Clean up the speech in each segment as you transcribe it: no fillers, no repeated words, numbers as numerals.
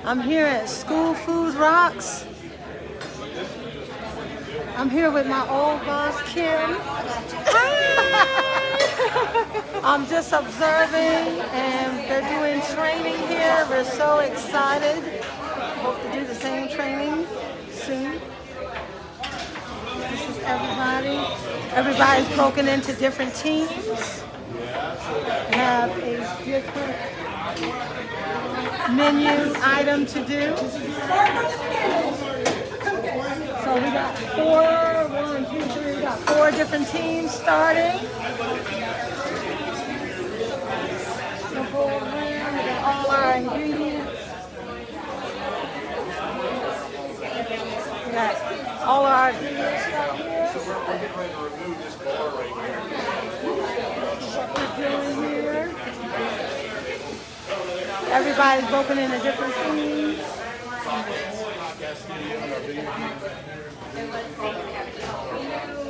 I'm here at LFood Rocks. I'm here with my old boss, Kim. I'm just observing, and they're doing training here. We're so excited. Hope to do the same training soon. This is everybody. Everybody's broken into different teams. We have a different menu item to do. So we got we got four different teams starting. So go around, we got all our ingredients. We got all our ingredients right here. We're getting ready to remove this bar right here. What we're doing here. Everybody's broken into different teams.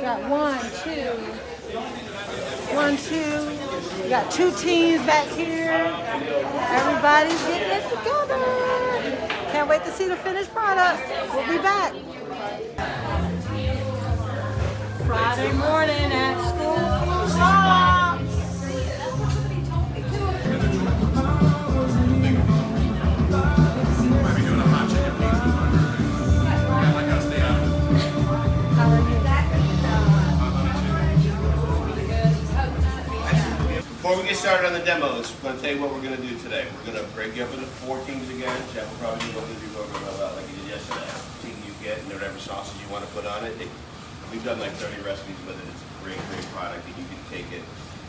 Got one, two. We got two teams back here. Everybody's getting it together. Can't wait to see the finished product. We'll be back. Friday morning at LFood Rocks. Before we get started on the demos, I'm going to tell you what we're going to do today. We're going to break you up into 4 teams again. Jeff will probably do what we do like he did yesterday. Team you get and whatever sauces you want to put on it. We've done like 30 recipes with it. It's a great product, and you can take it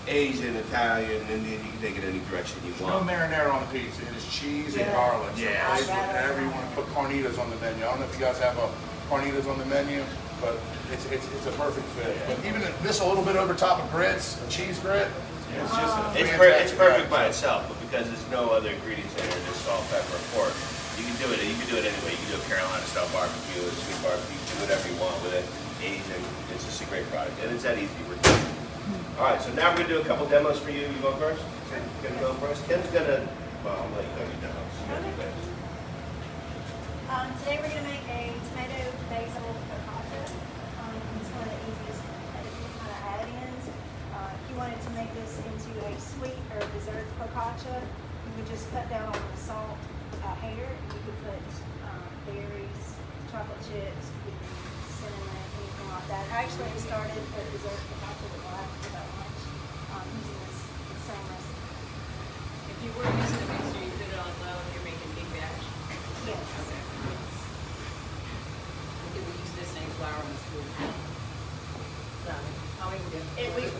Asian, Italian, Indian. You can take it any direction you want. No marinara on the pizza. It is cheese and garlic. Yeah. So whatever you want to put carnitas on the menu. I don't know if you guys have carnitas on the menu, but it's a perfect fit. But even this a little bit over top of grits, a cheese grit. It's just it's perfect by itself, but because there's no other ingredients in there, just salt, pepper, and pork. You can do it anyway. You can do a Carolina style barbecue, a sweet barbecue, do whatever you want with it. Asian, it's just a great product, and it's that easy. We're done. All right, so now we're gonna do a couple demos for you. You go first. Ken's gonna go first. Ken's gonna. Well, I'm gonna let you go do demos. Today we're gonna make a tomato basil focaccia. It's one of the easiest kind of add-ins. If you wanted to make this into a sweet or dessert focaccia, you would just cut down on the salt hair. You could put berries, chocolate chips, cinnamon, anything like that. Actually, I started a dessert focaccia that we'll have for lunch using this same recipe. If you were using a mixer, you put it on low and you're making big batch? Yes. Okay. Could we use this same flour in the school? No. How we can do it?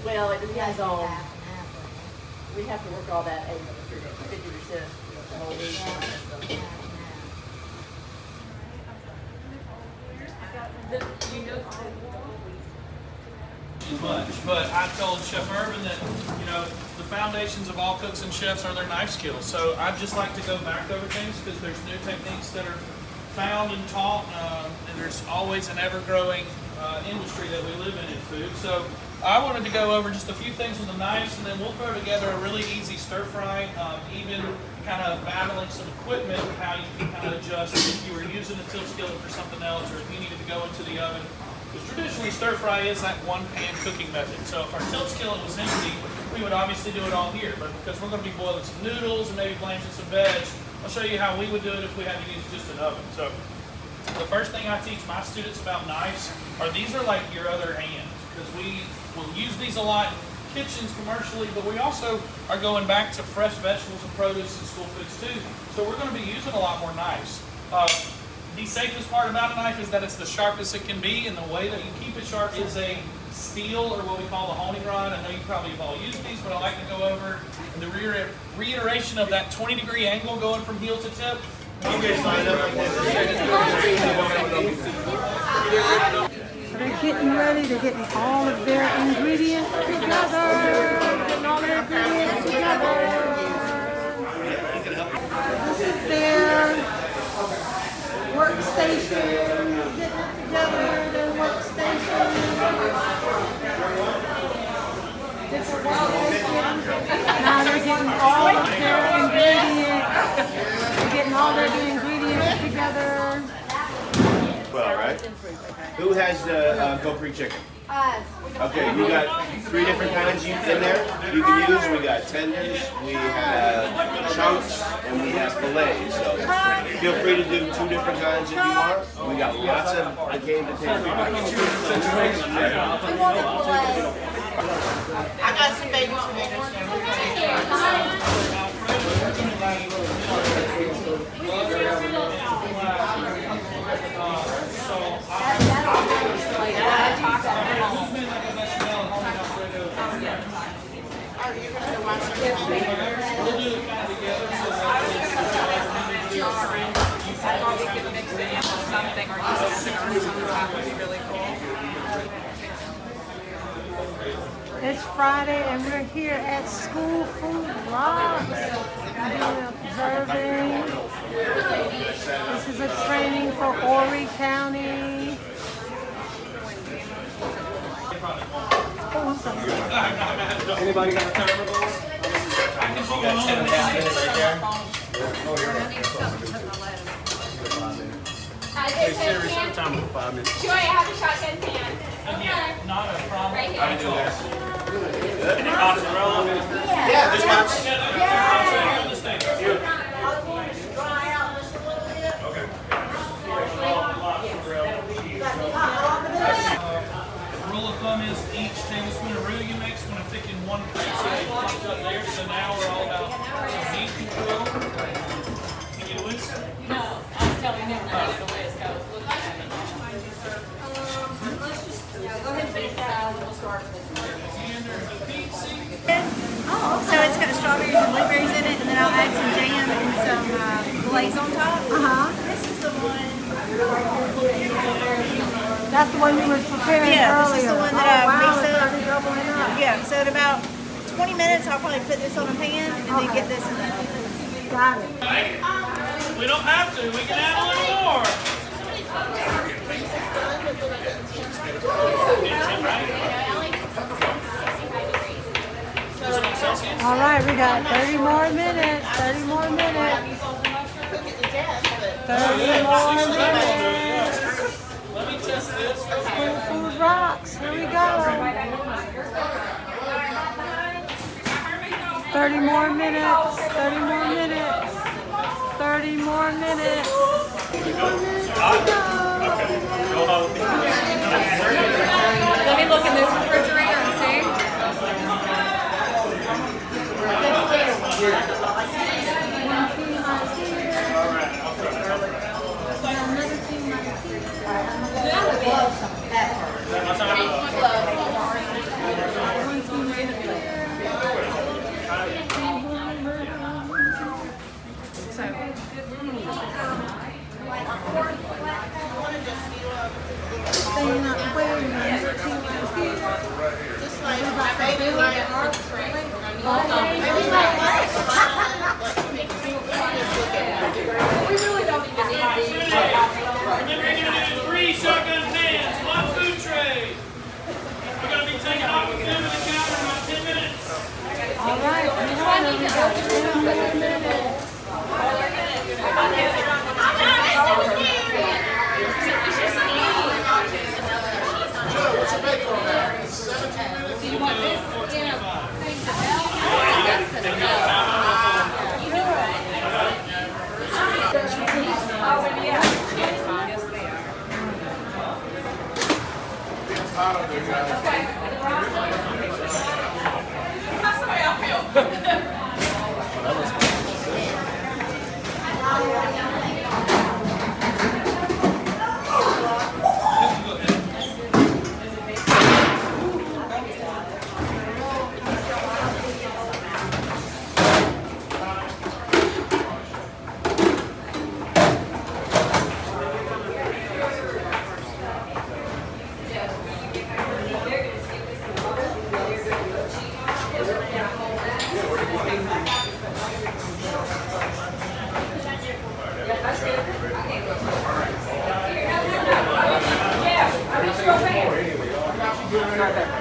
Well, it depends on, we have to work all that 50%. Much, but I told Chef Irvin that, the foundations of all cooks and chefs are their knife skills. So I'd just like to go back over things because there's new techniques that are found and taught, and there's always an ever-growing industry that we live in food. So I wanted to go over just a few things with the knives, and then we'll throw together a really easy stir fry, even kind of battling some equipment, how you can kind of adjust if you were using a tilt skillet for something else, or if you needed to go into the oven. Because traditionally stir fry is that one pan cooking method. So if our tilt skillet was empty, we would obviously do it all here. But because we're going to be boiling some noodles and maybe blanching some veg, I'll show you how we would do it if we had to use just an oven. So the first thing I teach my students about knives are these are like your other hands, because we will use these a lot in kitchens commercially, but we also are going back to fresh vegetables and produce and school foods too. So we're going to be using a lot more knives. The safest part about a knife is that it's the sharpest it can be, and the way that you keep it sharp is a steel, or what we call a honing rod. I know you probably have all used these, but I like to go over the reiteration of that 20-degree angle going from heel to tip. They're getting ready. They're getting all of their ingredients together. Getting all their ingredients together. This is their workstation. Getting it together. Their workstation. Different workstations. Now they're getting all of their ingredients. They're getting all their ingredients get together. Well, right? Who has the Goat Creek chicken? Okay, we got 3 different kinds in there you can use. We got tenders, we have chunks, and we have fillets. So feel free to do 2 different kinds if you want. We got lots of game to take. I got some baby It's Friday and we're here at LFood Rocks. We're observing. This is a training for Horry County. Anybody got a timer? You got 10.5 minutes right there. Hey Siri, set the timer for 5 minutes. Joy, I have a shotgun pan. Okay. Not a problem. Right here. Any box and roll? Yeah, there's lots. Rule of thumb is each tablespoon of roux you mix when I thicken 1 plate, so it comes up there. So now we're all about heat control. Can you whisk? No, I was telling him that I didn't whisk. I was looking at it. Go ahead and finish that. We'll start with this. So it's got strawberries and blueberries in it, and then I'll add some jam and some glaze on top. This is the one. That's the one you were preparing Yeah, earlier. this is the one that I mixed it's up. already doubling up. Yeah, so in about 20 minutes, I'll probably put this on a pan and then get this in the oven. Got it. We don't have to. We can add a little more. All right, we got 30 more minutes. 30 more minutes. 30 more minutes. Let me test this. LFood Rocks. Here we go. 30 more minutes. 30 more minutes. 30 more minutes. Let me look in this refrigerator and see. Remember, you're going to do 3 shotgun pans, 1 food tray. We're going to be taking off the food to the counter in about 10 minutes. All right, we got 10 more minutes. What's your bake on that? 17 minutes? Do you want this? It's hot up there, guys.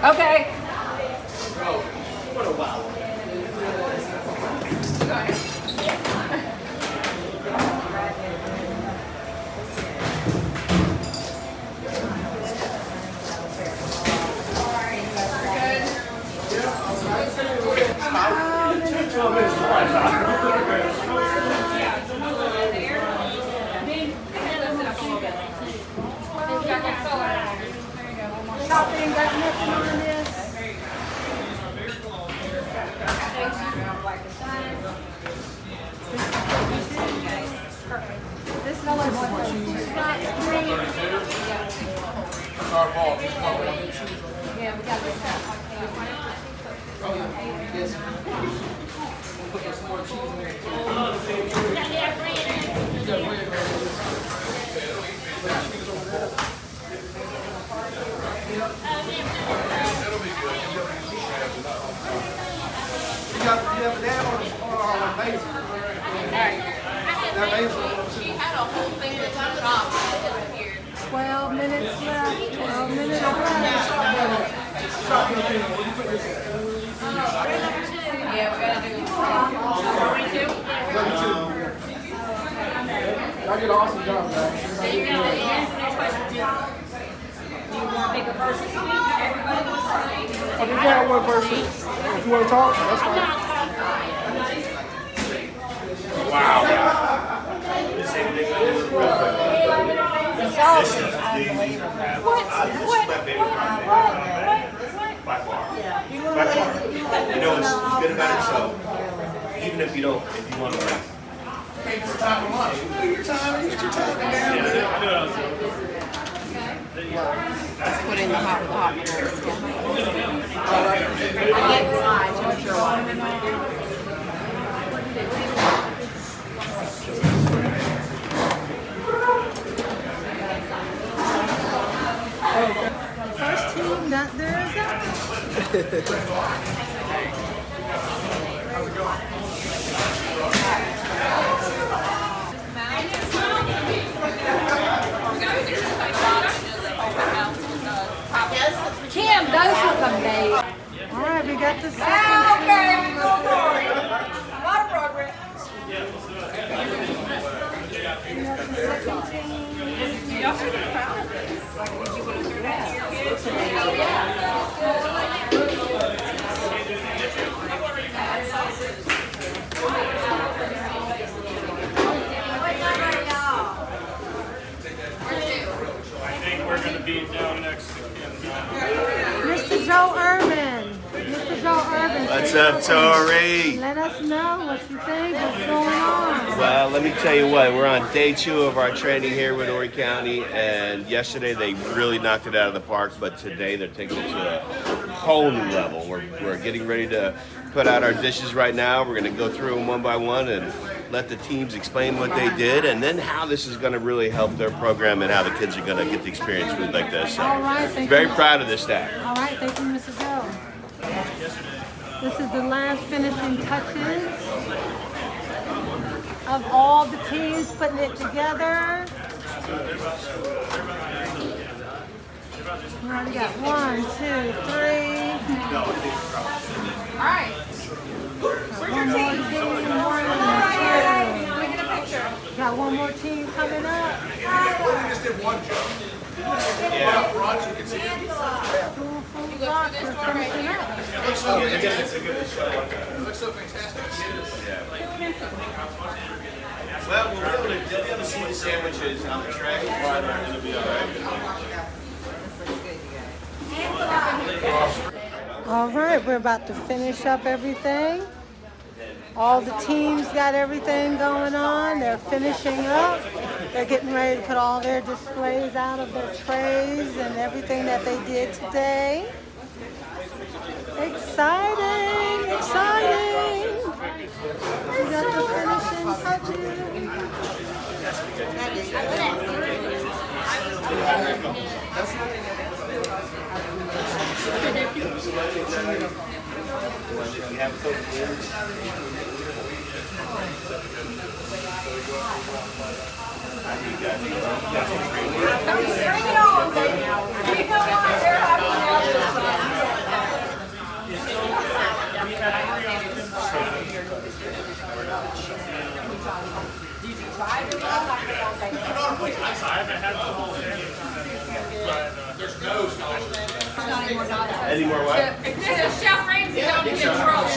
Okay. Coffee ain't got nothing on this. This is only one. It's our fault. Yeah, we got this. You have a dab on basil. That basil. She had a whole thing that's on top that disappeared. 12 minutes left. 12 minutes left. Yeah, we gotta do 42. Y'all did an awesome job, guys. So you're gonna next question. Do you want to make a person speak? Everybody wants to speak. Oh, you got one person. If you want to talk, that's fine. By far. You know what's good about it? So, even if you don't, if you want to like, Take your time for lunch. You do your time, you get your time down. Put in the hot rolls. I get slides. What's your one? First team, not there is that. Kim, those will come babe. All right, we got the second team. A lot of progress. I think we're going to be down next to Kim. Mr. Joe Urban. Mr. Joe Urban. what's up, Tori? Let us know what you think, what's going on. Well, let me tell you what, we're on day 2 of our training here with Horry County, and yesterday they really knocked it out of the park, but today they're taking it to a whole new level. We're getting ready to put out our dishes right now. We're going to go through them one by one and let the teams explain what they did, and then how this is going to really help their program and how the kids are going to get to experience food like this. So, All right, thank very you. proud of this staff. All right, thank you, Mr. Joe. This is the last finishing touches of all the teams putting it together. We already got 1, 2, 3. All right. One more team, 1, 2. Got one more team coming up. We just did one job. Yeah, up front, you can see it. LFood Rocks is finishing up. It looks so fantastic. Well, they'll be able to see the sandwiches on the tray, and it'll be all right. All right, we're about to finish up everything. All the teams got everything going on. They're finishing up. They're getting ready to put all their displays out of their trays and everything that they did today. Exciting, exciting. We got the finishing touches. Any more what? If this is Chef Ramsay, don't get in trouble.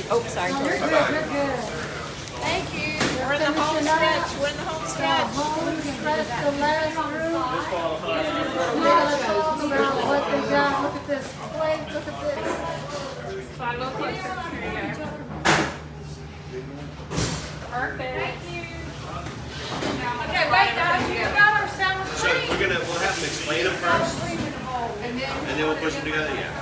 Oh, sorry. No, you're good, you're good. Thank you. We're in the home stretch. We're in the home The stretch. home stretch, the last group. Yeah, let's talk about what they got. Look at this plate, look at this. Slide a little closer. Here you go. Perfect. Thank you. Okay, wait, guys. We got our sour So cream. we'll have them explain them first, and then we'll push them together, yeah.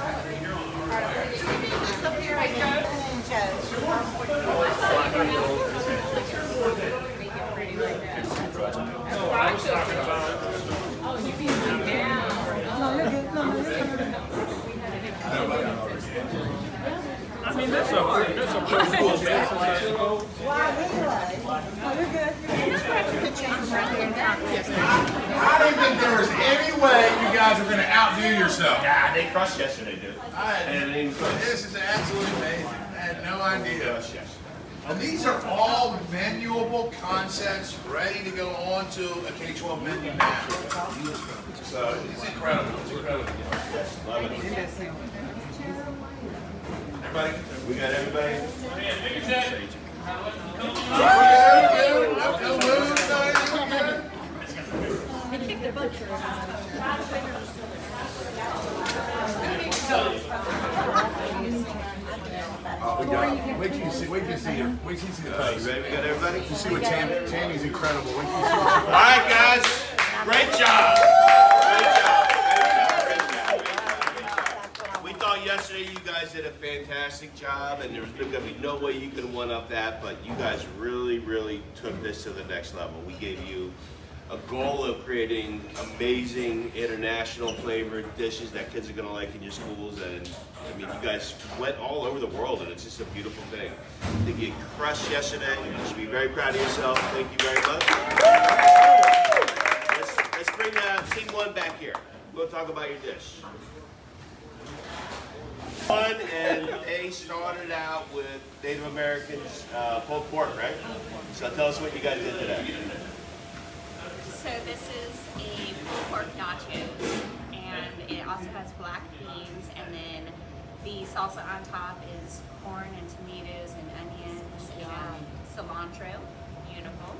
I mean, that's a pretty cool dance. I didn't think there was any way you guys were going to outdo yourself. Yeah, they crushed yesterday, dude. And they didn't crush. This is absolutely amazing. I had no idea. Crushed yesterday. And these are all menuable concepts ready to go on to a K-12 menu now. So it's incredible. It's incredible. Love it. Everybody? We got everybody? Wait till you see the You post. ready? We got everybody? You see what Tammy's incredible. Wait till you see All right, guys. Great job. Great job. We thought yesterday you guys did a fantastic job, and there's going to be no way you can one-up that, but you guys really, really took this to the next level. We gave you a goal of creating amazing international flavored dishes that kids are going to like in your schools, and I mean, you guys went all over the world, and it's just a beautiful thing. I think you crushed yesterday. You should be very proud of yourself. Thank you very much. Let's bring team one back here. We'll talk about your dish. One, and they started out with Native Americans pulled pork, right? So tell us what you guys did today. So this is a pulled pork nachos, and it also has black beans, and then the salsa on top is corn and tomatoes and onions and cilantro. Beautiful.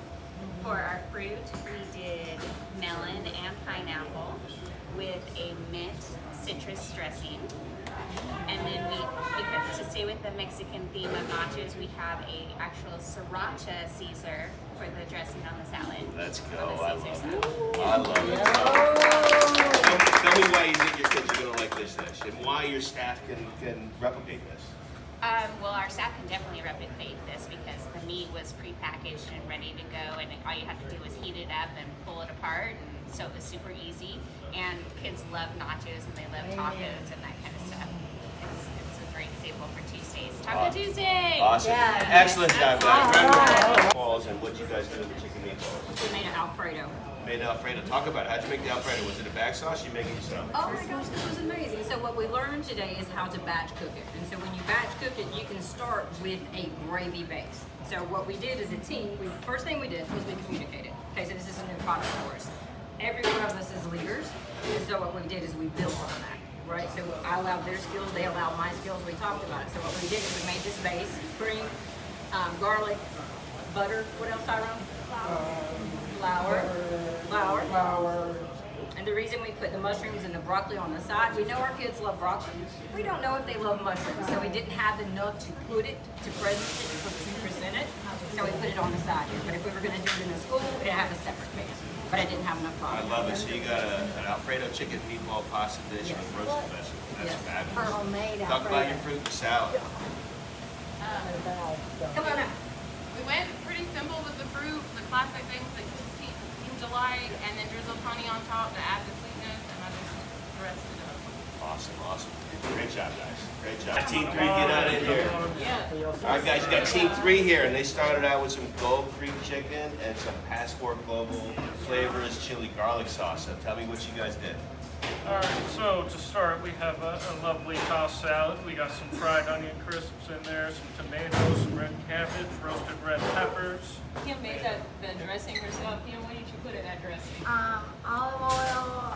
For our fruit, we did melon and pineapple with a mint citrus dressing. And then because to stay with the Mexican theme of nachos, we have a actual sriracha Caesar for the dressing on the salad. Let's go. On the I love Caesar it. salad. I love it. Tell me why you think your kids are going to like this dish, and why your staff can replicate this. Well, our staff can definitely replicate this because the meat was prepackaged and ready to go, and all you had to do was heat it up and pull it apart, and so it was super easy. And kids love nachos and they love tacos and that kind of stuff. It's a great staple for Tuesdays. Taco Tuesday! Awesome. Yeah. Excellent job, guys. Meatballs, and what you guys do with the chicken meatballs? We made an Alfredo. Made Alfredo. Talk about it. How'd you make the Alfredo? Was it a bag sauce? You make it yourself? Oh my gosh, this was amazing. So what we learned today is how to batch cook it. And so when you batch cook it, you can start with a gravy base. So what we did as a team, first thing we did was we communicated. Okay, so this is a new product for us. Every one of us is leaders. And so what we did is we built on that. Right, so I allowed their skills, they allowed my skills, we talked about it. So what we did is we made this base, cream, garlic, butter, what else, Tyrone? Flour. And the reason we put the mushrooms and the broccoli on the side, we know our kids love broccoli. We don't know if they love mushrooms, so we didn't have enough to put it, to present it, so we put it on the side here. But if we were gonna do it in the school, it'd have a separate base. But I didn't have enough I broccoli. love it. So you got an Alfredo chicken meatball pasta dish with roasted vegetables. That's fabulous. Homemade Talk about your fruit and salad. Come on out. We went pretty simple with the fruit, the classic things that kids seem to like, and then drizzled honey on top to add the sweetness, and I just dressed it up. Awesome, awesome. Great job, guys. Great job. Team 3, get out in here. All right, guys, you got Team 3 here, and they started out with some Gold Creek chicken and some Passport Global flavors chili garlic sauce. So tell me what you guys did. All right, so to start, we have a lovely tossed salad. We got some fried onion crisps in there, some tomatoes, some red cabbage, roasted red peppers. Kim made the dressing herself. Kim, what did you put in that dressing? Olive oil,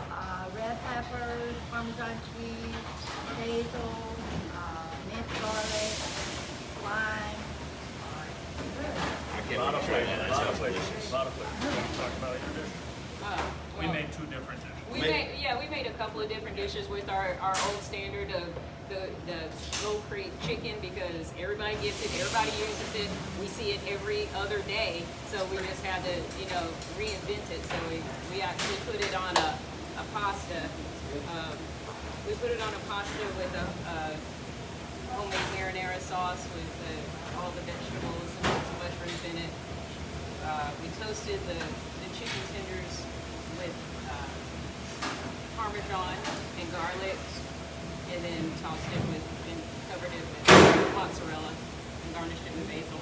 red peppers, Parmesan cheese, basil, minced garlic, lime, Sure, yeah, that sounds delicious. A lot of flavor. Talk about your dish. We Well, made 2 different dishes. we made a couple of different dishes with our old standard of the Gold Creek chicken because everybody gets it, everybody uses it. We see it every other day, so we just had to, reinvent it. So we actually put it on a pasta. We put it on a pasta with a homemade marinara sauce with all the vegetables and some mushrooms in it. We toasted the chicken tenders with Parmesan and garlic, and then tossed it and covered it with mozzarella and garnished it with basil.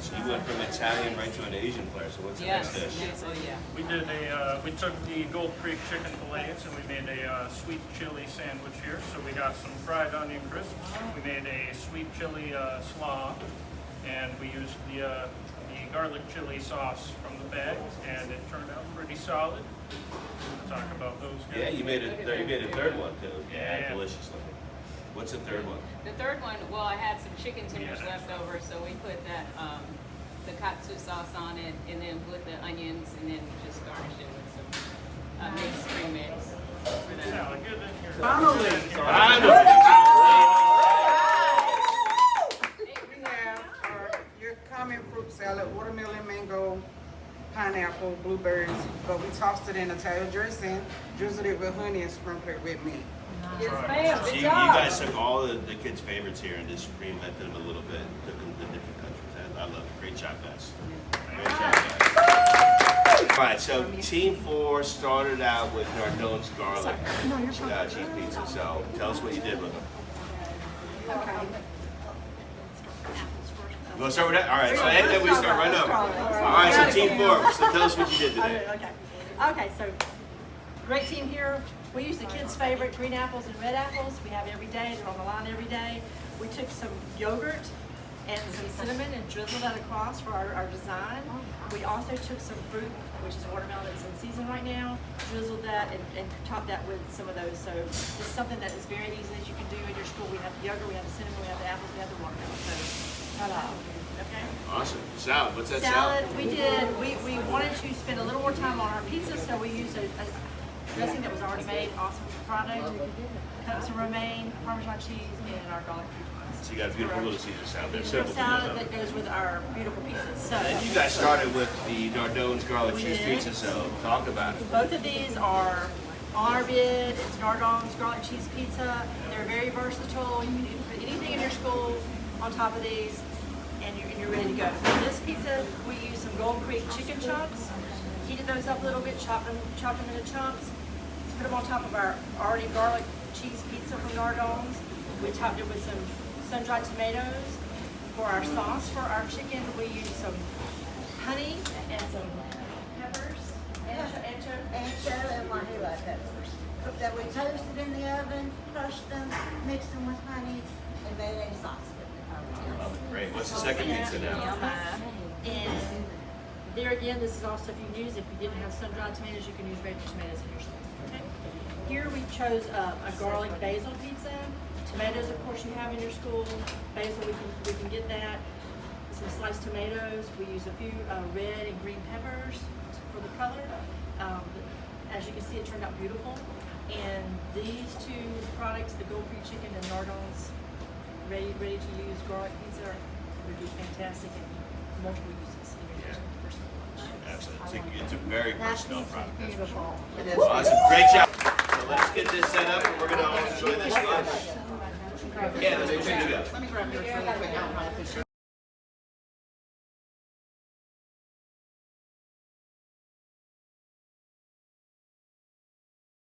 So you went from Italian right to an Asian flair. So what's the Yes, next dish? oh yeah. We did we took the Gold Creek chicken fillets and we made a sweet chili sandwich here. So we got some fried onion crisps. We made a sweet chili slaw, and we used the garlic chili sauce from the bag, and it turned out pretty solid. We'll talk about those guys. Yeah, you made a third one too. Yeah. Delicious looking. What's the third one? The third one, well, I had some chicken tenders Yeah. left over, so we put that the katsu sauce on it, and then put the onions, and then just garnished it with some mixed spring mix. For that. Salad, get in here. Finally. We have your common fruit salad, watermelon, mango, pineapple, blueberries, but we tossed it in Italian dressing, drizzled it with honey, and sprinkled it with meat. Yes, ma'am. So Good you job. guys took all the kids' favorites here and just reinvented them a little bit, took them to different countries. I love it. Great job, guys. Great job, guys. All right, so Team 4 started out with Nardone's garlic cheese pizza. So tell us what you did with them. You want to start with that? All right, so then we start right now. All right, so Team 4, so tell us what you did today. Okay, so great team here. We use the kids' favorite green apples and red apples. We have every day, they're on the line every day. We took some yogurt and some cinnamon and drizzled that across for our design. We also took some fruit, which is watermelon that's in season right now, drizzled that and topped that with some of those. So it's something that is very easy that you can do in your school. We have the yogurt, we have the cinnamon, we have the apples, we have the watermelon. So, okay. Awesome. Salad, what's that Salad, salad? we wanted to spend a little more time on our pizza, so we used a dressing that was already made, awesome product. Cut up some romaine, Parmesan cheese, and our garlic croutons. So you got a beautiful little Caesar salad there. Beautiful Simple salad to that goes with our beautiful pizzas. So And you guys started with the Nardone's garlic We cheese did. pizza, so talk about it. both of these are on our bid. It's Nardone's garlic cheese pizza. They're very versatile. You can put anything in your school on top of these, and you're ready to go. For this pizza, we use some Gold Creek chicken chunks. Heated those up a little bit, chopped them into chunks. Put them on top of our already garlic cheese pizza from Nardone's. We topped it with some sun-dried tomatoes. For our sauce for our chicken, we use some honey and some peppers. Ancho and wahila peppers. That we toasted in the oven, crushed them, mixed them with honey, and made a sauce with Oh, great. What's the second pizza now? And there again, this is also if you didn't have sun-dried tomatoes, you can use red tomatoes in your sauce. Okay. Here we chose a garlic basil pizza. Tomatoes, of course, you have in your school. Basil, we can get that. Some sliced tomatoes. We use a few red and green peppers for the color. As you can see, it turned out beautiful. And these two products, the Gold Creek chicken and Nardone's ready to use garlic pizza, would be fantastic and multiple uses in your kitchen for some lunch. Absolutely. It's a very versatile product. That's for sure. Beautiful. Awesome. Great job. So let's get this set up and we're going to all enjoy this lunch. Yeah, let's go. Let me grab yours really quick.